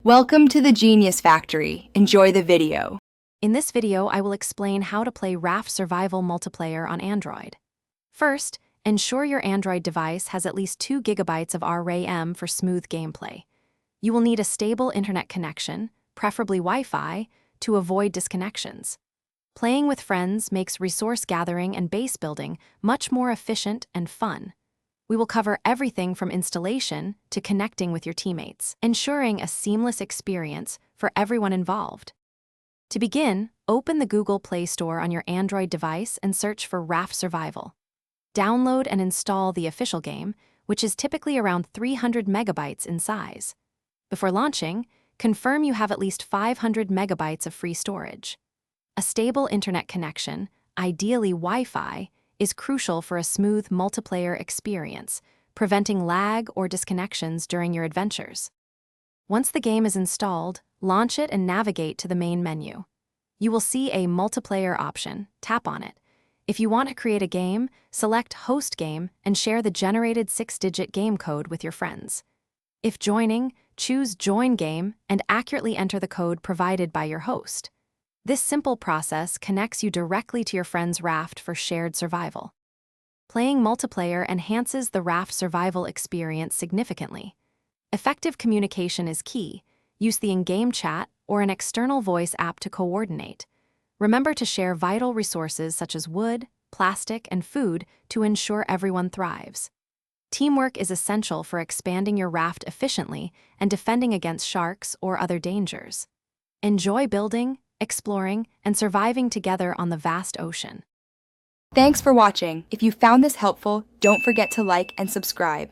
Welcome to the Genius Factory. Enjoy the video. In this video, I will explain how to play Raft Survival Multiplayer on Android. First, ensure your Android device has at least 2 GB of RAM for smooth gameplay. You will need a stable internet connection, preferably Wi-Fi, to avoid disconnections. Playing with friends makes resource gathering and base building much more efficient and fun. We will cover everything from installation to connecting with your teammates, ensuring a seamless experience for everyone involved. To begin, open the Google Play Store on your Android device and search for Raft Survival. Download and install the official game, which is typically around 300 megabytes in size. Before launching, confirm you have at least 500 megabytes of free storage. A stable internet connection, ideally Wi-Fi, is crucial for a smooth multiplayer experience, preventing lag or disconnections during your adventures. Once the game is installed, launch it and navigate to the main menu. You will see a multiplayer option. Tap on it. If you want to create a game, select Host Game and share the generated 6-digit game code with your friends. If joining, choose Join Game and accurately enter the code provided by your host. This simple process connects you directly to your friend's raft for shared survival. Playing multiplayer enhances the raft survival experience significantly. Effective communication is key. Use the in-game chat or an external voice app to coordinate. Remember to share vital resources such as wood, plastic, and food to ensure everyone thrives. Teamwork is essential for expanding your raft efficiently and defending against sharks or other dangers. Enjoy building, exploring, and surviving together on the vast ocean. Thanks for watching. If you found this helpful, don't forget to like and subscribe.